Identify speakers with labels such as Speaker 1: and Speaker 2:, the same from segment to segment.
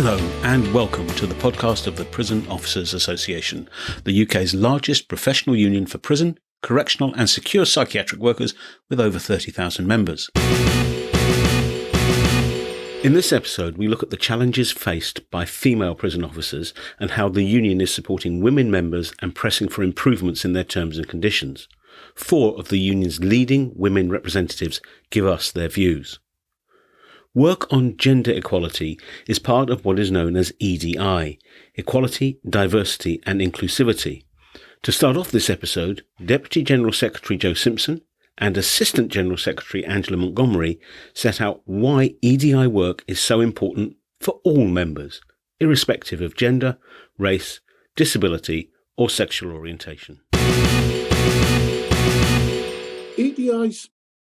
Speaker 1: Hello and welcome to the podcast of the Prison Officers Association, the UK's largest professional union for prison, correctional and secure psychiatric workers with over 30,000 members. In this episode, we look at the challenges faced by female prison officers and how the union is supporting women members and pressing for improvements in their terms and conditions. 4 of the union's leading women representatives give us their views. Work on gender equality is part of what is known as EDI, Equality, Diversity and Inclusivity. To start off this episode, Deputy General Secretary Joe Simpson and Assistant General Secretary Angela Montgomery set out why EDI work is so important for all members, irrespective of gender, race, disability or sexual orientation.
Speaker 2: EDI's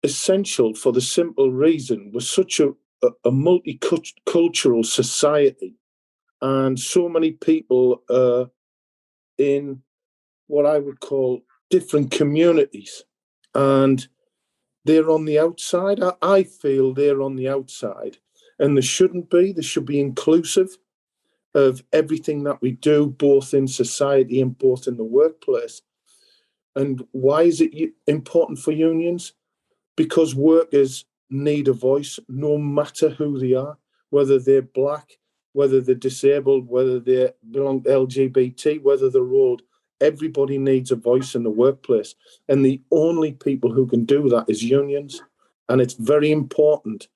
Speaker 2: essential for the simple reason we're such a multicultural society, and so many people are in what I would call different communities, and they're on the outside. I feel they're on the outside, and they shouldn't be. They should be inclusive of everything that we do, both in society and both in the workplace. And why is it important for unions? Because workers need a voice, no matter who they are, whether they're black, whether they're disabled, whether they belong to LGBT, whether they're old. Everybody needs a voice in the workplace. And the only people who can do that is unions. And it's very important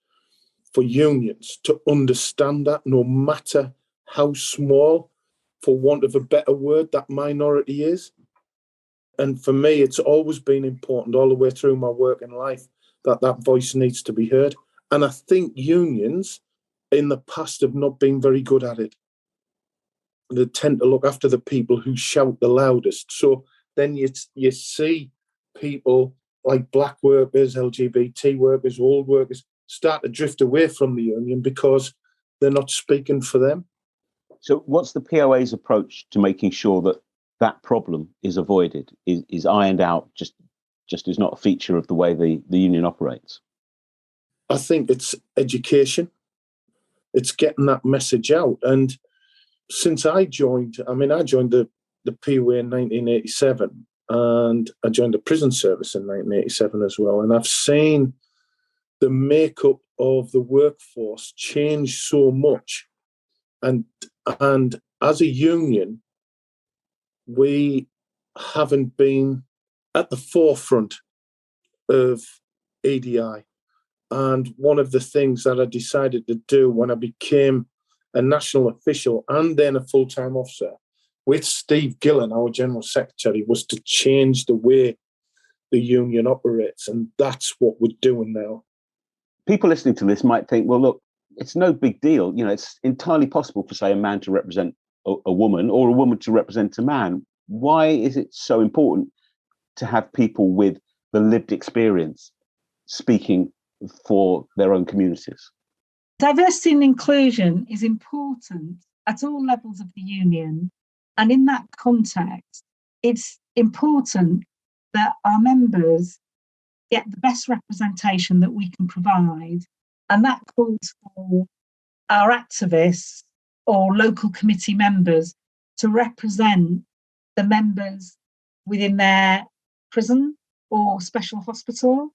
Speaker 2: for unions to understand that, no matter how small, for want of a better word, that minority is. And for me, it's always been important all the way through my working life that voice needs to be heard. And I think unions in the past have not been very good at it. They tend to look after the people who shout the loudest. So then you see people like black workers, LGBT workers, old workers start to drift away from the union because they're not speaking for them.
Speaker 3: So what's the POA's approach to making sure that problem is avoided, is ironed out, just is not a feature of the way the union operates?
Speaker 2: I think it's education. It's getting that message out. And since I joined the POA in 1987, and I joined the prison service in 1987 as well. And I've seen the makeup of the workforce change so much. And as a union, we haven't been at the forefront of EDI. And one of the things that I decided to do when I became a national official and then a full-time officer with Steve Gillen, our General Secretary, was to change the way the union operates. And that's what we're doing now.
Speaker 3: People listening to this might think, well, look, it's no big deal. You know, it's entirely possible for, say, a man to represent a woman or a woman to represent a man. Why is it so important to have people with the lived experience speaking for their own communities?
Speaker 4: Diversity and inclusion is important at all levels of the union. And in that context, it's important that our members get the best representation that we can provide. And that calls for our activists or local committee members to represent the members within their prison or special hospital.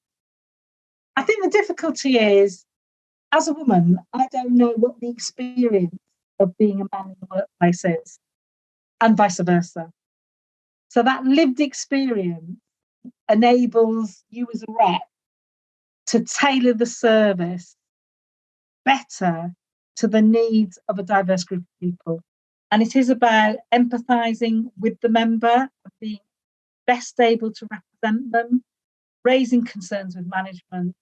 Speaker 4: I think the difficulty is, as a woman, I don't know what the experience of being a man in the workplace is, and vice versa. So that lived experience enables you as a rep to tailor the service better to the needs of a diverse group of people. And it is about empathising with the member, being best able to represent them, raising concerns with management,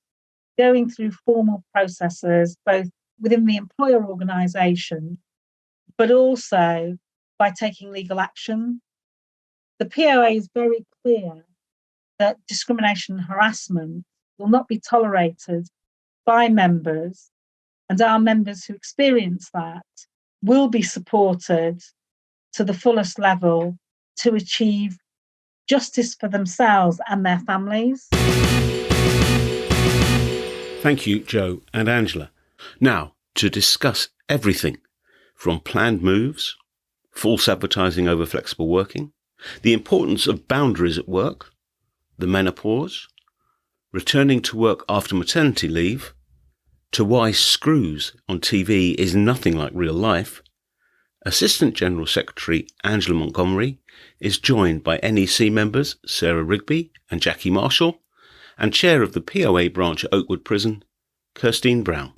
Speaker 4: going through formal processes, both within the employer organisation, but also by taking legal action. The POA is very clear that discrimination and harassment will not be tolerated by members, and our members who experience that will be supported to the fullest level to achieve justice for themselves and their families.
Speaker 1: Thank you, Joe and Angela. Now, to discuss everything, from planned moves, false advertising over flexible working, the importance of boundaries at work, the menopause, returning to work after maternity leave, to why Screws on TV is nothing like real life, Assistant General Secretary Angela Montgomery is joined by NEC members Sarah Rigby and Jackie Marshall, and Chair of the POA branch at Oakwood Prison, Kirstine Brown.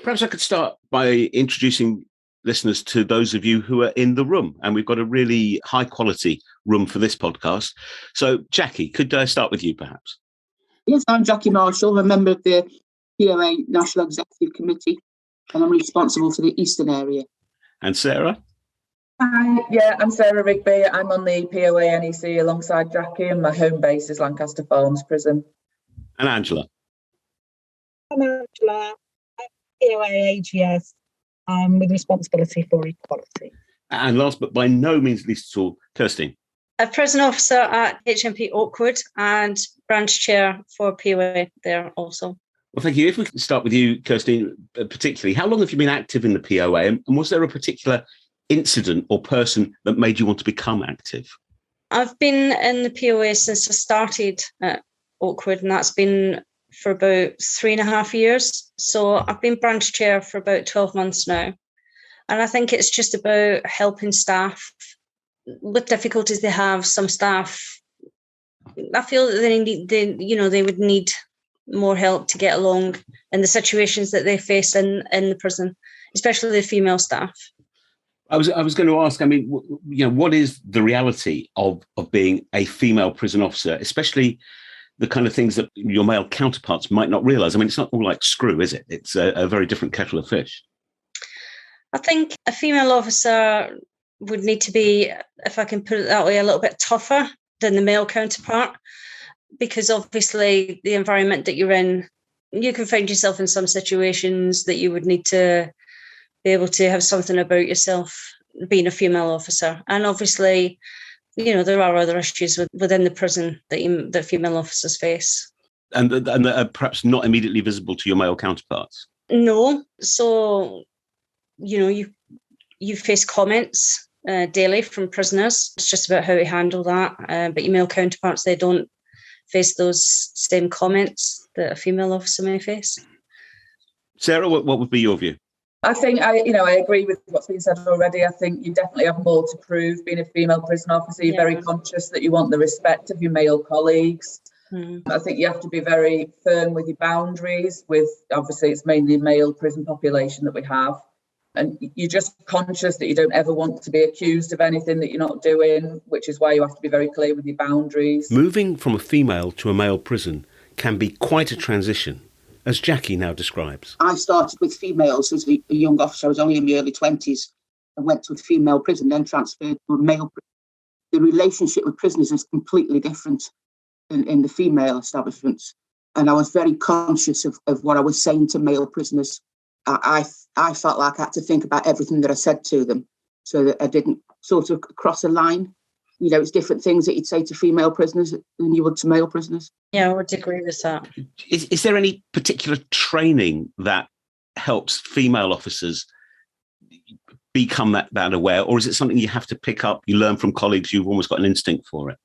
Speaker 1: Perhaps I could start by introducing listeners to those of you who are in the room, and we've got a really high quality room for this podcast. So Jackie, could I start with you perhaps?
Speaker 5: Yes, I'm Jackie Marshall, a member of the POA National Executive Committee, and I'm responsible for the Eastern area.
Speaker 1: And Sarah?
Speaker 6: Hi, yeah, I'm Sarah Rigby. I'm on the POA NEC alongside Jackie, and my home base is Lancaster Farms Prison.
Speaker 1: And Angela?
Speaker 4: I'm Angela. I'm POA AGS with responsibility for equality.
Speaker 1: And last but by no means least at all, Kirstine?
Speaker 7: A prison officer at HMP Oakwood and branch chair for POA there also.
Speaker 1: Well, thank you. If we can start with you, Kirstine, particularly, how long have you been active in the POA, and was there a particular incident or person that made you want to become active?
Speaker 7: I've been in the POA since I started at Oakwood, and that's been for about 3.5 years. So I've been branch chair for about 12 months now. And I think it's just about helping staff with difficulties they have. Some staff, I feel that they would need more help to get along in the situations that they face in the prison, especially the female staff.
Speaker 1: I was going to ask, I mean, what is the reality of being a female prison officer, especially the kind of things that your male counterparts might not realise? I mean, it's not all like Screw, is it? It's a very different kettle of fish.
Speaker 7: I think a female officer would need to be, if I can put it that way, a little bit tougher than the male counterpart, because obviously the environment that you're in, you can find yourself in some situations that you would need to be able to have something about yourself being a female officer. And obviously, there are other issues within the prison that female officers face.
Speaker 1: And that are perhaps not immediately visible to your male counterparts?
Speaker 7: No. So, you face comments daily from prisoners. It's just about how you handle that. But your male counterparts, they don't face those same comments that a female officer may face.
Speaker 1: Sarah, what would be your view?
Speaker 6: I think I agree with what's been said already. I think you definitely have more to prove being a female prison officer. You're very conscious that you want the respect of your male colleagues. I think you have to be very firm with your boundaries. Obviously, it's mainly male prison population that we have. And you're just conscious that you don't ever want to be accused of anything that you're not doing, which is why you have to be very clear with your boundaries.
Speaker 1: Moving from a female to a male prison can be quite a transition, as Jackie now describes.
Speaker 5: I started with females as a young officer. I was only in my early 20s and went to a female prison, then transferred to a male prison. The relationship with prisoners is completely different in the female establishments. And I was very conscious of what I was saying to male prisoners. I felt like I had to think about everything that I said to them so that I didn't sort of cross a line. It's different things that you'd say to female prisoners than you would to male prisoners.
Speaker 7: Yeah, I would agree with that.
Speaker 1: Is there any particular training that helps female officers become that aware, or is it something you have to pick up, you learn from colleagues, you've almost got an instinct for it?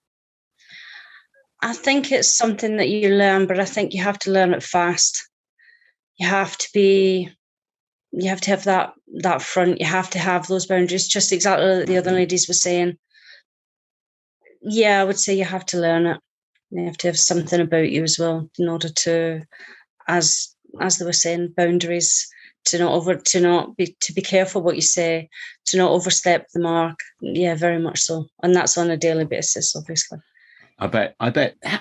Speaker 7: I think it's something that you learn, but I think you have to learn it fast. You have to have that front. You have to have those boundaries, just exactly like the other ladies were saying. Yeah, I would say you have to learn it. You have to have something about you as well in order to, as they were saying, boundaries, to be careful what you say, to not overstep the mark. Yeah, very much so. And that's on a daily basis, obviously.
Speaker 1: I bet.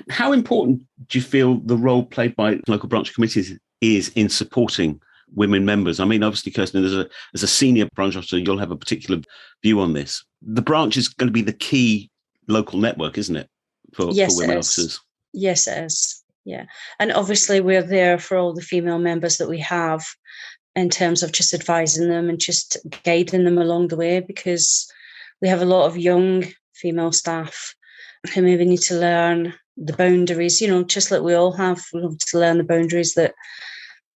Speaker 1: How important do you feel the role played by local branch committees is in supporting women members? I mean, obviously, Kirstine, as a senior branch officer, you'll have a particular view on this. The branch is going to be the key local network, isn't it, for women officers?
Speaker 7: Yes, it is. Yeah. And obviously, we're there for all the female members that we have in terms of just advising them and just guiding them along the way, because we have a lot of young female staff who maybe need to learn the boundaries, just like we all have. We have to learn the boundaries that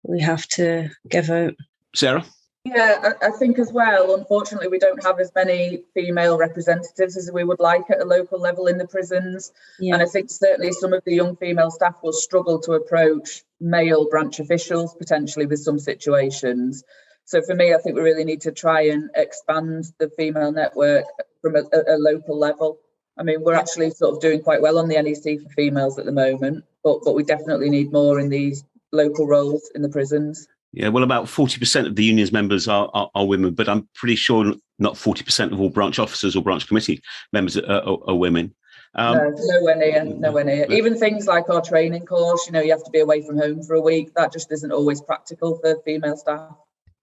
Speaker 7: we have to give out.
Speaker 1: Sarah?
Speaker 6: Yeah, I think as well, unfortunately, we don't have as many female representatives as we would like at a local level in the prisons.
Speaker 7: Yeah.
Speaker 6: And I think certainly some of the young female staff will struggle to approach male branch officials, potentially with some situations. So for me, I think we really need to try and expand the female network from a local level. I mean, we're actually sort of doing quite well on the NEC for females at the moment, but we definitely need more in these local roles in the prisons.
Speaker 1: Yeah, well, about 40% of the union's members are women, but I'm pretty sure not 40% of all branch officers or branch committee members are women.
Speaker 6: No, nowhere near. Even things like our training course, you have to be away from home for a week. That just isn't always practical for female staff.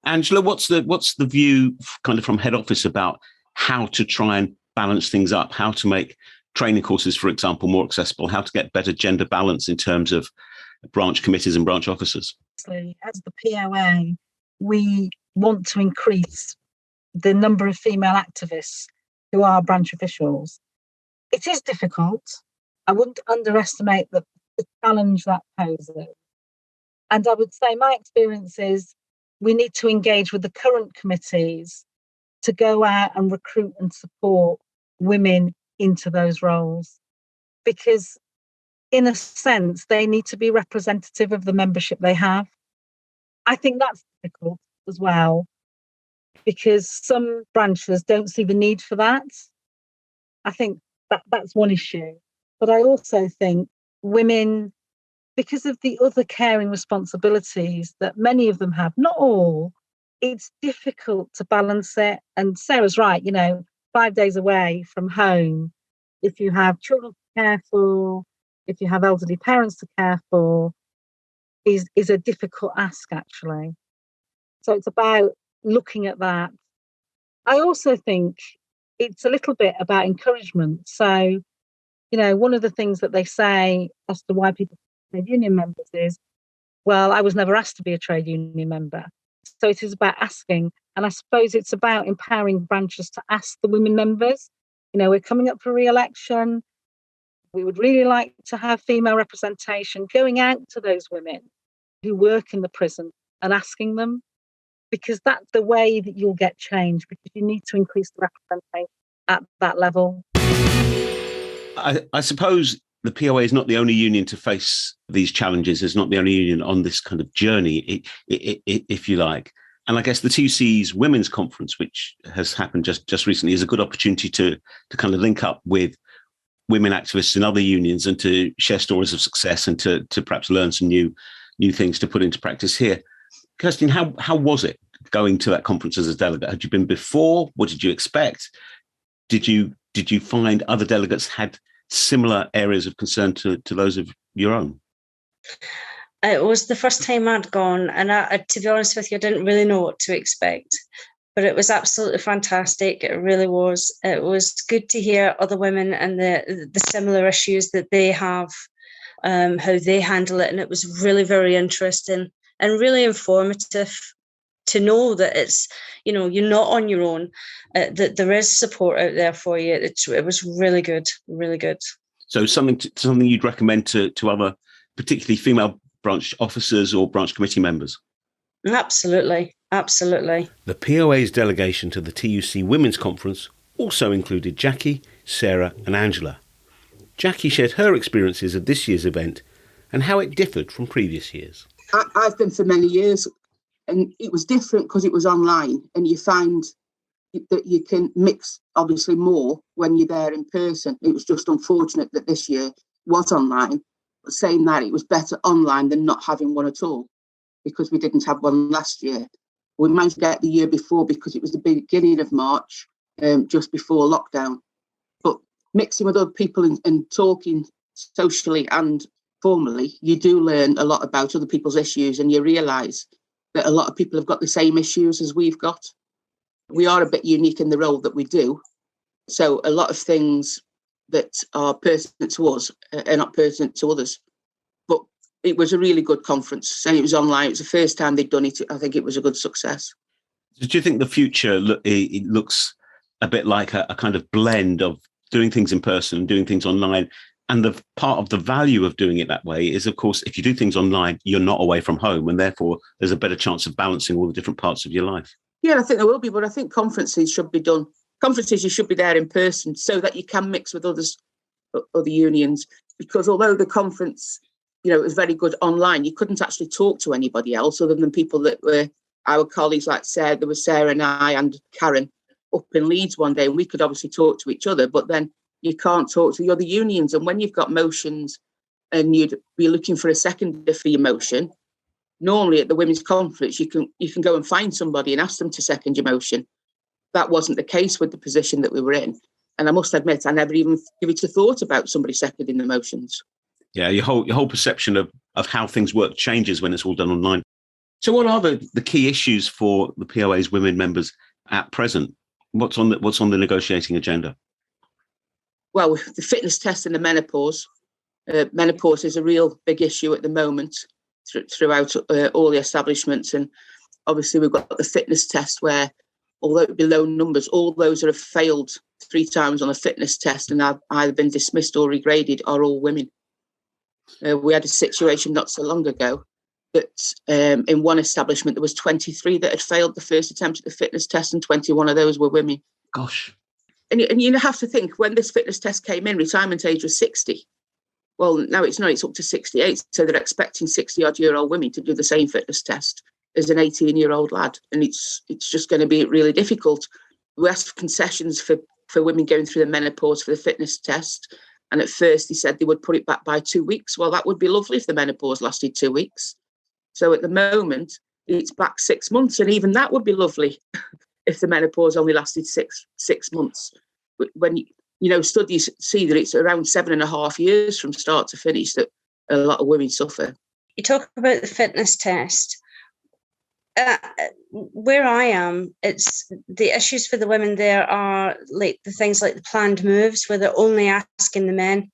Speaker 1: Angela, what's the view kind of from head office about how to try and balance things up, how to make training courses, for example, more accessible, how to get better gender balance in terms of branch committees and branch officers?
Speaker 4: As the POA, we want to increase the number of female activists who are branch officials. It is difficult. I wouldn't underestimate the challenge that poses. And I would say my experience is we need to engage with the current committees to go out and recruit and support women into those roles. Because in a sense, they need to be representative of the membership they have. I think that's difficult as well, because some branches don't see the need for that. I think that's one issue. But I also think women, because of the other caring responsibilities that many of them have, not all, it's difficult to balance it. And Sarah's right, 5 days away from home, if you have children to care for, if you have elderly parents to care for, is a difficult ask, actually. So it's about looking at that. I also think it's a little bit about encouragement. So, one of the things that they say as to why people are trade union members is, well, I was never asked to be a trade union member. So it is about asking. And I suppose it's about empowering branches to ask the women members. We're coming up for re-election. We would really like to have female representation, going out to those women who work in the prison and asking them, because that's the way that you'll get change, because you need to increase the representation at that level.
Speaker 1: I suppose the POA is not the only union to face these challenges. It's not the only union on this kind of journey, if you like. And I guess the TUC's Women's Conference, which has happened just recently, is a good opportunity to kind of link up with women activists in other unions and to share stories of success and to perhaps learn some new things to put into practice here. Kirstin, how was it going to that conference as a delegate? Had you been before? What did you expect? Did you find other delegates had similar areas of concern to those of your own?
Speaker 7: It was the first time I'd gone, and I, to be honest with you, I didn't really know what to expect. But it was absolutely fantastic. It really was. It was good to hear other women and the similar issues that they have, how they handle it. And it was really, very interesting and really informative to know that it's, you're not on your own, that there is support out there for you. It was really good, really good.
Speaker 1: So something you'd recommend to other, particularly female branch officers or branch committee members?
Speaker 7: Absolutely. Absolutely.
Speaker 1: The POA's delegation to the TUC Women's Conference also included Jackie, Sarah and Angela. Jackie shared her experiences of this year's event and how it differed from previous years.
Speaker 5: I've been for many years, and it was different because it was online, and you find that you can mix obviously more when you're there in person. It was just unfortunate that this year was online, but saying that, it was better online than not having one at all, because we didn't have one last year. We managed to get the year before because it was the beginning of March, just before lockdown. But mixing with other people and talking socially and formally, you do learn a lot about other people's issues, and you realise that a lot of people have got the same issues as we've got. We are a bit unique in the role that we do. So a lot of things that are pertinent to us are not pertinent to others. But it was a really good conference, and it was online. It was the first time they'd done it. I think it was a good success.
Speaker 1: Do you think the future it looks a bit like a kind of blend of doing things in person and doing things online, And the part of the value of doing it that way is, of course, if you do things online, you're not away from home, and therefore there's a better chance of balancing all the different parts of your life.
Speaker 5: Yeah, I think there will be, but I think conferences should be done. Conferences, you should be there in person so that you can mix with other unions, because although the conference, was very good online, you couldn't actually talk to anybody else other than people that were our colleagues. Like Sarah, there was Sarah and I and Karen up in Leeds one day, and we could obviously talk to each other, but then you can't talk to the other unions. And when you've got motions and you'd be looking for a seconder for your motion, normally at the women's conference, you can go and find somebody and ask them to second your motion. That wasn't the case with the position that we were in. And I must admit, I never even give it a thought about somebody seconding the motions.
Speaker 1: Yeah, your whole perception of how things work changes when it's all done online. So what are the key issues for the POA's women members at present? What's on the negotiating agenda?
Speaker 5: Well, the fitness test and the menopause. Menopause is a real big issue at the moment throughout all the establishments. And obviously we've got the fitness test where, although it be low numbers, all those that have failed 3 times on a fitness test and have either been dismissed or regraded are all women. We had a situation not so long ago that in one establishment there was 23 that had failed the first attempt at the fitness test, and 21 of those were women.
Speaker 1: Gosh.
Speaker 5: And you have to think, when this fitness test came in, retirement age was 60. Well, now it's up to 68. So they're expecting 60-odd-year-old women to do the same fitness test as an 18-year-old lad. And it's just going to be really difficult. We asked for concessions for women going through the menopause for the fitness test. And at first they said they would put it back by 2 weeks. Well, that would be lovely if the menopause lasted 2 weeks. So at the moment, it's back 6 months. And even that would be lovely if the menopause only lasted six months. When studies see that it's around 7.5 years from start to finish that a lot of women suffer.
Speaker 7: You talk about the fitness test. Where I am, it's the issues for the women there are like the things like the planned moves, where they're only asking the men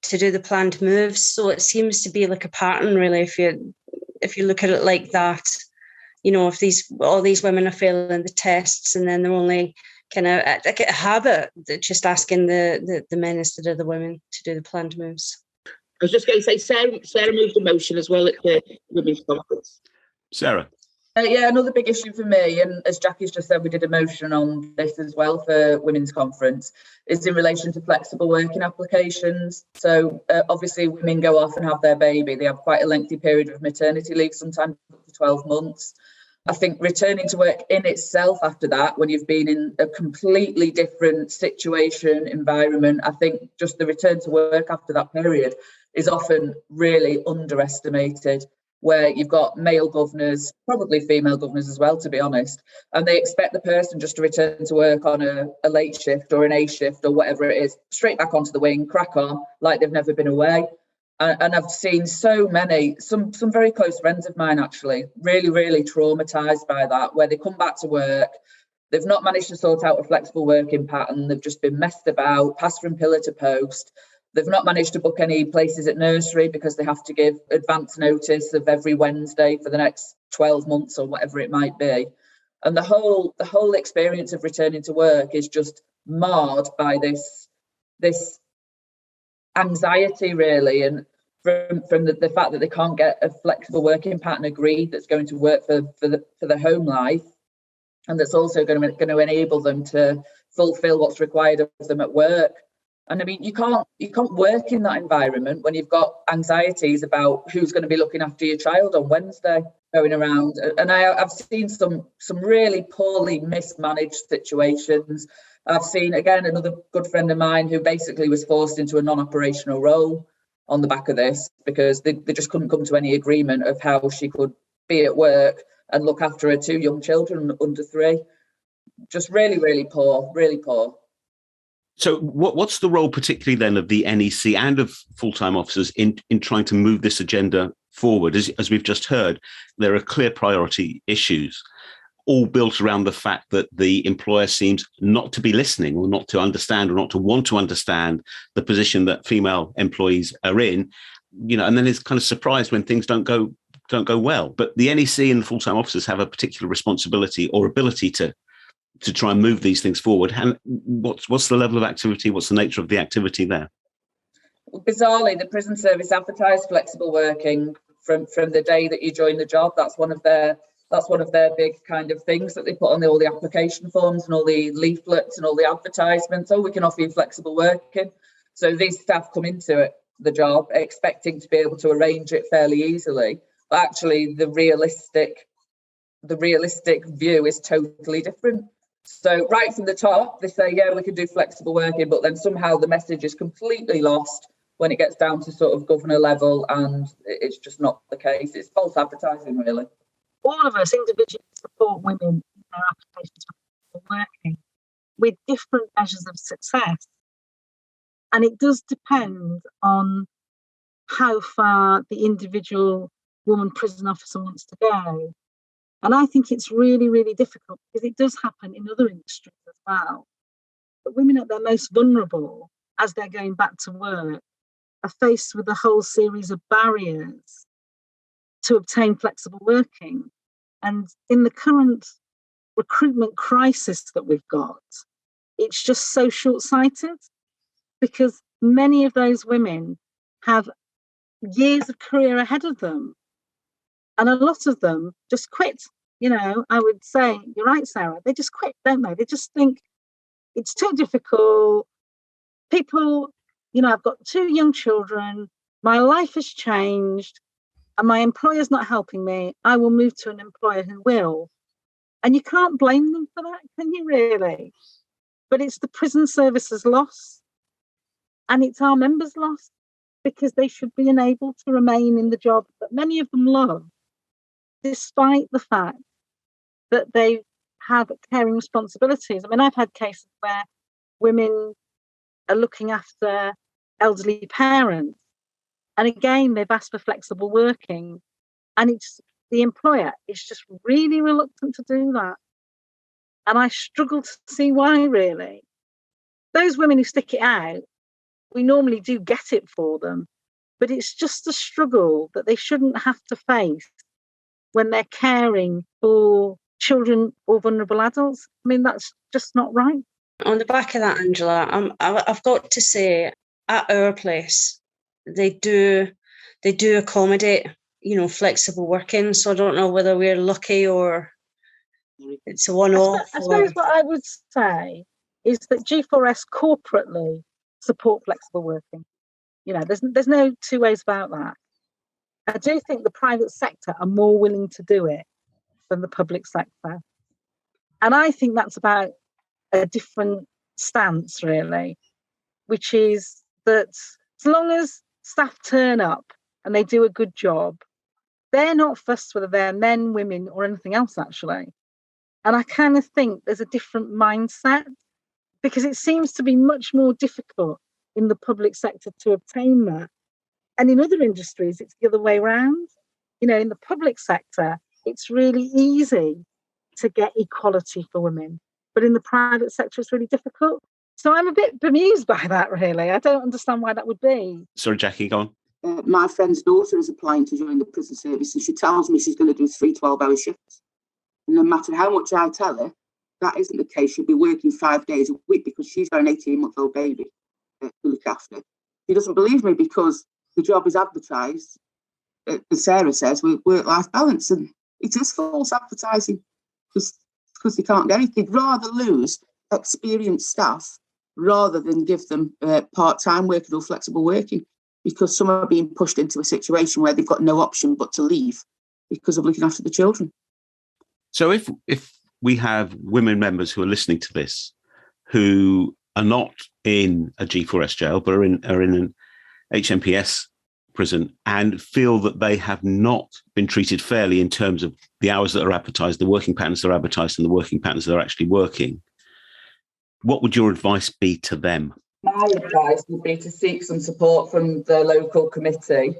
Speaker 7: to do the planned moves. So it seems to be like a pattern, really, if you look at it like that. If all these women are failing the tests, and then they're only kind of like a habit that just asking the men instead of the women to do the planned moves.
Speaker 5: I was just going to say, Sarah moved a motion as well at the women's conference.
Speaker 1: Sarah.
Speaker 6: Yeah, another big issue for me, and as Jackie's just said, we did a motion on this as well for women's conference, is in relation to flexible working applications. So obviously women go off and have their baby. They have quite a lengthy period of maternity leave, sometimes up to 12 months. I think returning to work in itself after that, when you've been in a completely different situation, environment, I think just the return to work after that period is often really underestimated, where you've got male governors, probably female governors as well, to be honest, and they expect the person just to return to work on a late shift or an A shift or whatever it is, straight back onto the wing, crack on, like they've never been away. And I've seen so many, some very close friends of mine actually, really, really traumatised by that, where they come back to work, they've not managed to sort out a flexible working pattern, they've just been messed about, passed from pillar to post. They've not managed to book any places at nursery because they have to give advance notice of every Wednesday for the next 12 months or whatever it might be. And the whole experience of returning to work is just marred by this anxiety, really, and from the fact that they can't get a flexible working pattern agreed that's going to work for the home life, and that's also going to enable them to fulfil what's required of them at work. And I mean, you can't work in that environment when you've got anxieties about who's going to be looking after your child on Wednesday going around. And I've seen some really poorly mismanaged situations. I've seen, again, another good friend of mine who basically was forced into a non-operational role on the back of this because they just couldn't come to any agreement of how she could be at work and look after her 2 young children under 3. Just really, really poor, really poor.
Speaker 1: So what's the role particularly then of the NEC and of full-time officers in trying to move this agenda forward? As we've just heard, there are clear priority issues, all built around the fact that the employer seems not to be listening or not to understand or not to want to understand the position that female employees are in, and then is kind of surprised when things don't go well. But the NEC and the full-time officers have a particular responsibility or ability to try and move these things forward. And what's the level of activity? What's the nature of the activity there?
Speaker 6: Bizarrely, the prison service advertised flexible working from the day that you join the job. That's one of their big kind of things that they put on all the application forms and all the leaflets and all the advertisements. Oh, we can offer you flexible working. So these staff come into the job expecting to be able to arrange it fairly easily, but actually the realistic view is totally different. So right from the top, they say, yeah, we can do flexible working, but then somehow the message is completely lost when it gets down to sort of governor level, and it's just not the case. It's false advertising, really.
Speaker 4: All of us individually support women in their applications for working with different measures of success. And it does depend on how far the individual woman prison officer wants to go. And I think it's really, really difficult because it does happen in other industries as well. But women at their most vulnerable, as they're going back to work, are faced with a whole series of barriers to obtain flexible working. And in the current recruitment crisis that we've got, it's just so short-sighted because many of those women have years of career ahead of them. And a lot of them just quit. You know, I would say, you're right, Sarah, they just quit, don't they? They just think it's too difficult. People, you know, I've got 2 young children, my life has changed, and my employer's not helping me. I will move to an employer who will. And you can't blame them for that, can you really? But it's the prison service's loss. And it's our members' loss because they should be enabled to remain in the job that many of them love, despite the fact that they have caring responsibilities. I mean, I've had cases where women are looking after elderly parents. And again, they've asked for flexible working. And it's the employer is just really reluctant to do that. And I struggle to see why, really. Those women who stick it out, we normally do get it for them. But it's just a struggle that they shouldn't have to face when they're caring for children or vulnerable adults. I mean, that's just not right.
Speaker 7: On the back of that, Angela, I've got to say, at our place, they do accommodate, you know, flexible working. So I don't know whether we're lucky or it's a one-off.
Speaker 4: I suppose what I would say is that G4S corporately support flexible working. You know, there's no 2 ways about that. I do think the private sector are more willing to do it than the public sector. And I think that's about a different stance, really, which is that as long as staff turn up and they do a good job, they're not fussed whether they're men, women, or anything else, actually. And I kind of think there's a different mindset because it seems to be much more difficult in the public sector to obtain that. And in other industries, it's the other way around. You know, in the public sector, it's really easy to get equality for women. But in the private sector, it's really difficult. So I'm a bit bemused by that, really. I don't understand why that would be.
Speaker 1: Sorry, Jackie, go on.
Speaker 5: My friend's daughter is applying to join the prison service, and she tells me she's going to do 3 12-hour shifts. And no matter how much I tell her, that isn't the case. She'll be working 5 days a week because she's got an 18-month-old baby to look after. She doesn't believe me because the job is advertised, as Sarah says, with work-life balance. And it is false advertising because they can't get it. They'd rather lose experienced staff rather than give them part-time working or flexible working, because some are being pushed into a situation where they've got no option but to leave because of looking after the children.
Speaker 1: So if we have women members who are listening to this who are not in a G4S jail but are in an HMPS prison and feel that they have not been treated fairly in terms of the hours that are advertised, the working patterns that are advertised and the working patterns that are actually working, what would your advice be to them?
Speaker 6: My advice would be to seek some support from the local committee.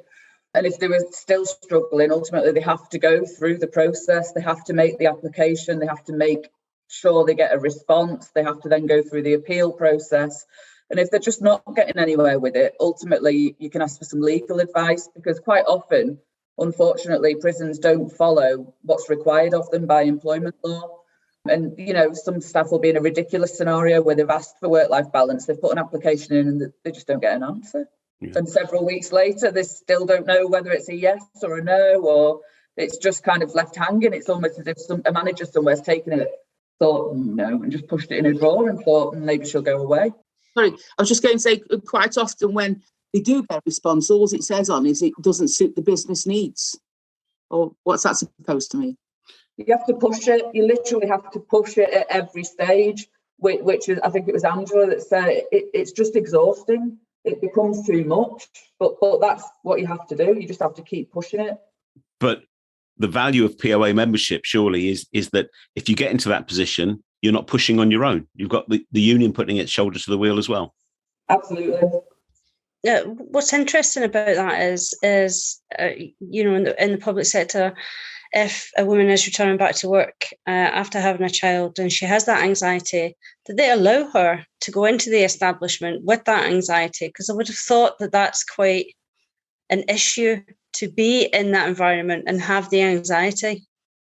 Speaker 6: And if they were still struggling, ultimately they have to go through the process. They have to make the application. They have to make sure they get a response. They have to then go through the appeal process. And if they're just not getting anywhere with it, ultimately you can ask for some legal advice, because quite often, unfortunately, prisons don't follow what's required of them by employment law. And, you know, some staff will be in a ridiculous scenario where they've asked for work-life balance, they've put an application in and they just don't get an answer. And several weeks later, they still don't know whether it's a yes or a no, or it's just kind of left hanging. It's almost as if a manager somewhere's taken it, thought no, and just pushed it in a drawer and thought maybe she'll go away.
Speaker 5: Sorry, I was just going to say, quite often when they do get a response, all it says on is it doesn't suit the business needs. Or what's that supposed to mean?
Speaker 6: You have to push it. You literally have to push it at every stage, which is, I think it was Angela that said, it's just exhausting. It becomes too much, but that's what you have to do. You just have to keep pushing it.
Speaker 1: But the value of POA membership surely is that if you get into that position, you're not pushing on your own. You've got the union putting its shoulder to the wheel as well.
Speaker 6: Absolutely.
Speaker 7: Yeah, what's interesting about that is you know, in the public sector, if a woman is returning back to work after having a child and she has that anxiety, that they allow her to go into the establishment with that anxiety, because I would have thought that that's quite an issue to be in that environment and have the anxiety.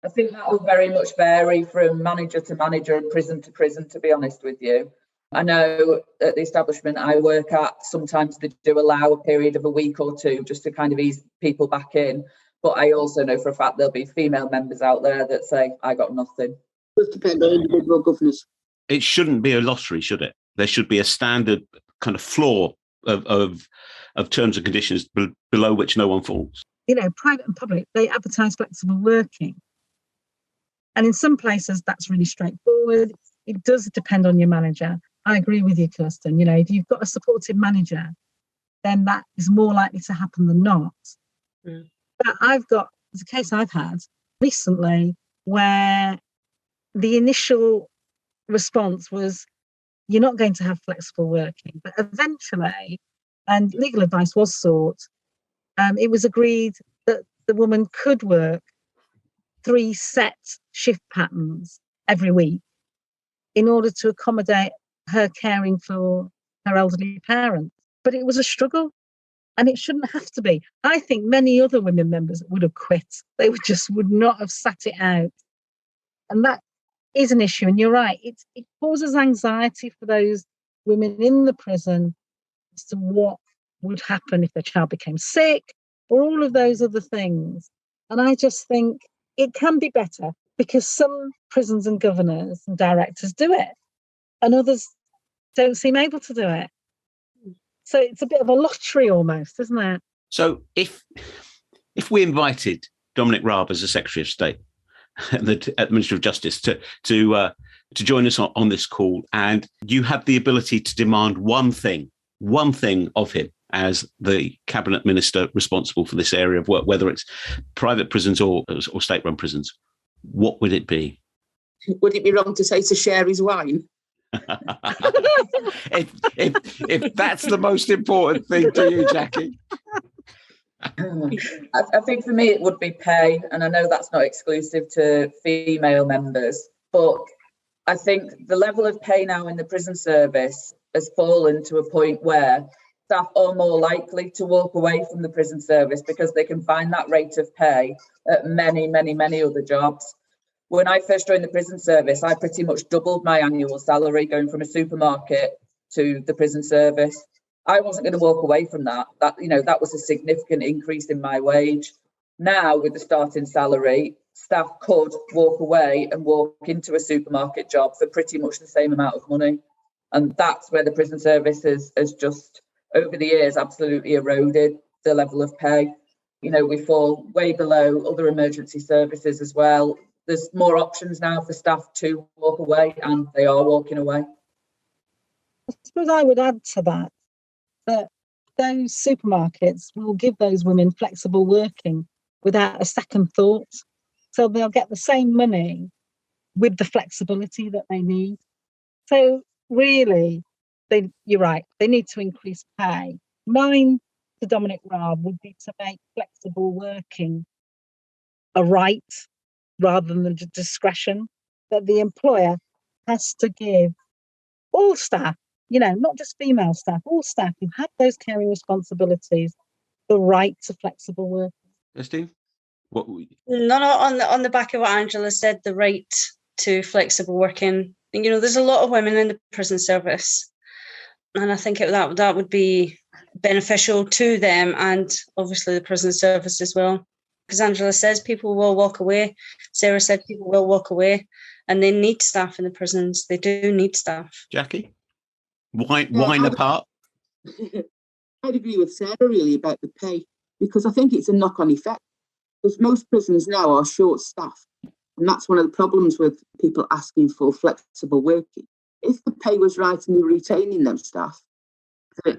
Speaker 6: I think that will very much vary from manager to manager and prison to prison, to be honest with you. I know at the establishment I work at, sometimes they do allow a period of a week or two just to kind of ease people back in. But I also know for a fact there'll be female members out there that say, I got nothing.
Speaker 5: It does depend on individual governors.
Speaker 1: It shouldn't be a lottery, should it? There should be a standard kind of floor of terms and conditions below which no one falls.
Speaker 4: You know, private and public, they advertise flexible working. And in some places, that's really straightforward. It does depend on your manager. I agree with you, Kirsten. You know, if you've got a supportive manager, then that is more likely to happen than not. Mm. But there's a case I've had recently where the initial response was, you're not going to have flexible working. But eventually, and legal advice was sought, it was agreed that the woman could work 3 set shift patterns every week in order to accommodate her caring for her elderly parents. But it was a struggle. And it shouldn't have to be. I think many other women members would have quit. They would not have sat it out. And that is an issue. And you're right. It causes anxiety for those women in the prison as to what would happen if their child became sick or all of those other things. And I just think it can be better because some prisons and governors and directors do it and others don't seem able to do it. So it's a bit of a lottery almost, isn't it?
Speaker 1: So if we invited Dominic Raab as the Secretary of State at the Ministry of Justice to join us on this call, and you had the ability to demand one thing of him as the cabinet minister responsible for this area of work, whether it's private prisons or state-run prisons, what would it be?
Speaker 5: Would it be wrong to say to share his wine?
Speaker 1: if that's the most important thing to you, Jackie.
Speaker 6: I think for me it would be pay, and I know that's not exclusive to female members, but I think the level of pay now in the prison service has fallen to a point where staff are more likely to walk away from the prison service because they can find that rate of pay at many, many, many other jobs. When I first joined the prison service, I pretty much doubled my annual salary going from a supermarket to the prison service. I wasn't going to walk away from that. That was a significant increase in my wage. Now, with the starting salary, staff could walk away and walk into a supermarket job for pretty much the same amount of money. And that's where the prison service has just, over the years, absolutely eroded the level of pay. You know, we fall way below other emergency services as well. There's more options now for staff to walk away, and they are walking away.
Speaker 4: I suppose I would add to that those supermarkets will give those women flexible working without a second thought. So they'll get the same money with the flexibility that they need. So really, you're right, they need to increase pay. Mine to Dominic Raab would be to make flexible working a right rather than the discretion that the employer has to give all staff, not just female staff, all staff who have those caring responsibilities, the right to flexible work.
Speaker 1: Steve?
Speaker 7: No, on the back of what Angela said, the right to flexible working. There's a lot of women in the prison service, and I think that would be beneficial to them and obviously the prison service as well. Because Angela says people will walk away. Sarah said people will walk away, and they need staff in the prisons. They do need staff.
Speaker 1: Jackie, wine apart.
Speaker 5: I'd agree with Sarah really about the pay, because I think it's a knock-on effect. Because most prisons now are short-staffed, and that's one of the problems with people asking for flexible working. If the pay was right and they were retaining them staff, they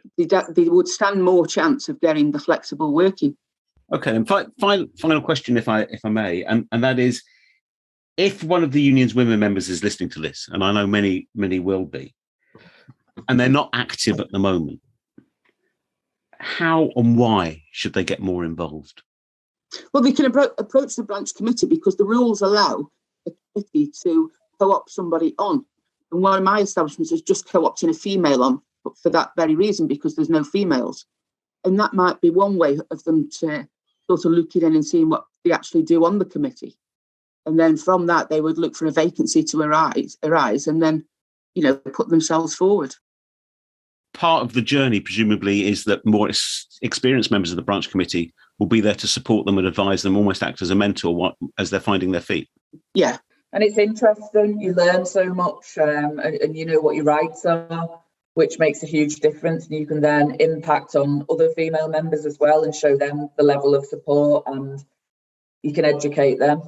Speaker 5: would stand more chance of getting the flexible working.
Speaker 1: Okay, and final question, if I may, and that is, if one of the union's women members is listening to this, and I know many will be, and they're not active at the moment, how and why should they get more involved?
Speaker 5: Well, they can approach the branch committee, because the rules allow the committee to co-opt somebody on. And one of my establishments is just co-opting a female on, but for that very reason, because there's no females. And that might be one way of them to sort of looking in and seeing what they actually do on the committee. And then from that, they would look for a vacancy to arise and then, put themselves forward.
Speaker 1: Part of the journey, presumably, is that more experienced members of the branch committee will be there to support them and advise them, almost act as a mentor as they're finding their feet.
Speaker 5: Yeah.
Speaker 6: And it's interesting. You learn so much and you know what your rights are, which makes a huge difference. And you can then impact on other female members as well and show them the level of support, and you can educate them.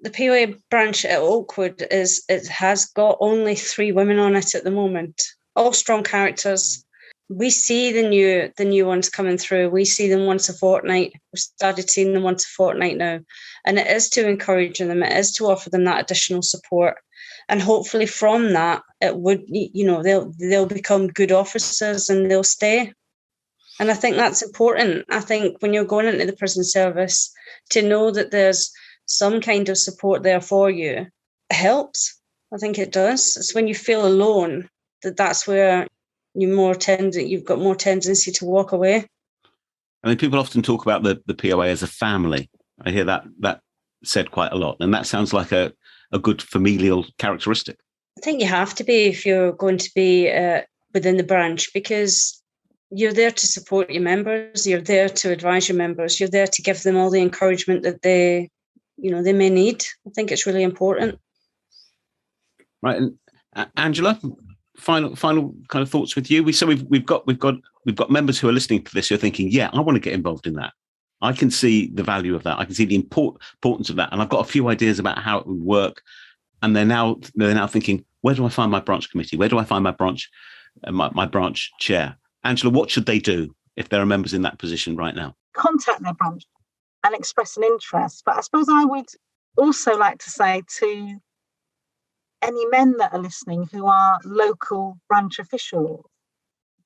Speaker 7: The POA branch at Oakwood has got only 3 women on it at the moment, all strong characters. We see the new ones coming through. We see them once a fortnight. We've started seeing them once a fortnight now. And it is to encourage them. It is to offer them that additional support. And hopefully from that, it would, they'll become good officers and they'll stay. And I think that's important. I think when you're going into the prison service, to know that there's some kind of support there for you, it helps. I think it does. It's when you feel alone that's where you've got more tendency to walk away.
Speaker 1: I mean, people often talk about the POA as a family. I hear that said quite a lot, and that sounds like a good familial characteristic.
Speaker 7: I think you have to be if you're going to be within the branch, because you're there to support your members, you're there to advise your members, you're there to give them all the encouragement that they may need. I think it's really important.
Speaker 1: Right, and Angela, final kind of thoughts with you. We've got members who are listening to this who are thinking, yeah, I want to get involved in that. I can see the value of that. I can see the importance of that, and I've got a few ideas about how it would work. And they're now thinking, where do I find my branch committee? Where do I find my branch my branch chair? Angela, what should they do if there are members in that position right now?
Speaker 4: Contact their branch and express an interest. But I suppose I would also like to say to any men that are listening who are local branch officials,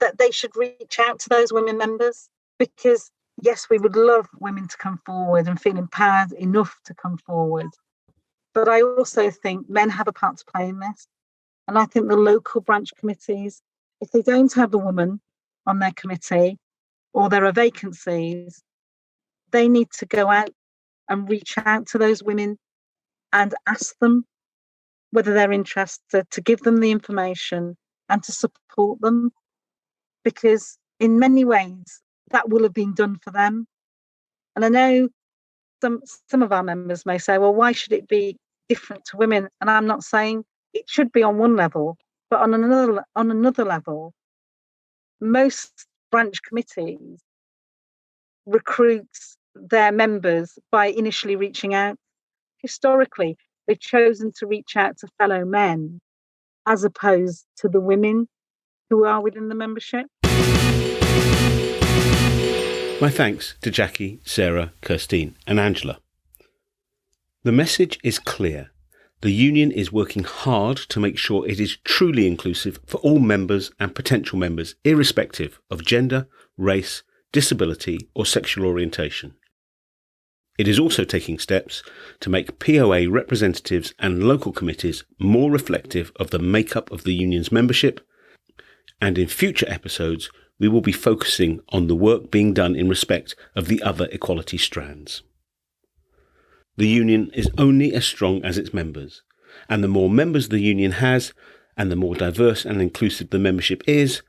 Speaker 4: that they should reach out to those women members, because yes, we would love women to come forward and feel empowered enough to come forward. But I also think men have a part to play in this. And I think the local branch committees, if they don't have a woman on their committee or there are vacancies, they need to go out and reach out to those women and ask them whether they're interested, to give them the information and to support them. Because in many ways, that will have been done for them. And I know some of our members may say, well, why should it be different to women? And I'm not saying it should be on one level, but on another level, most branch committees recruit their members by initially reaching out. Historically, they've chosen to reach out to fellow men as opposed to the women who are within the membership.
Speaker 1: My thanks to Jackie, Sarah, Kirstine and Angela. The message is clear. The union is working hard to make sure it is truly inclusive for all members and potential members, irrespective of gender, race, disability or sexual orientation. It is also taking steps to make POA representatives and local committees more reflective of the makeup of the union's membership, and in future episodes we will be focusing on the work being done in respect of the other equality strands. The union is only as strong as its members, and the more members the union has, and the more diverse and inclusive the membership is,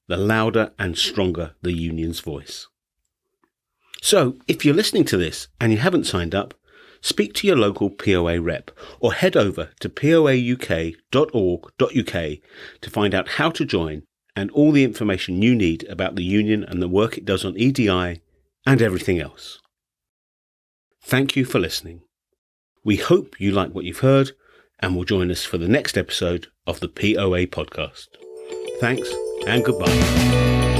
Speaker 1: the louder and stronger the union's voice. So, if you're listening to this and you haven't signed up, speak to your local POA rep or head over to poauk.org.uk to find out how to join and all the information you need about the union and the work it does on EDI and everything else. Thank you for listening. We hope you like what you've heard and will join us for the next episode of the POA podcast. Thanks and goodbye.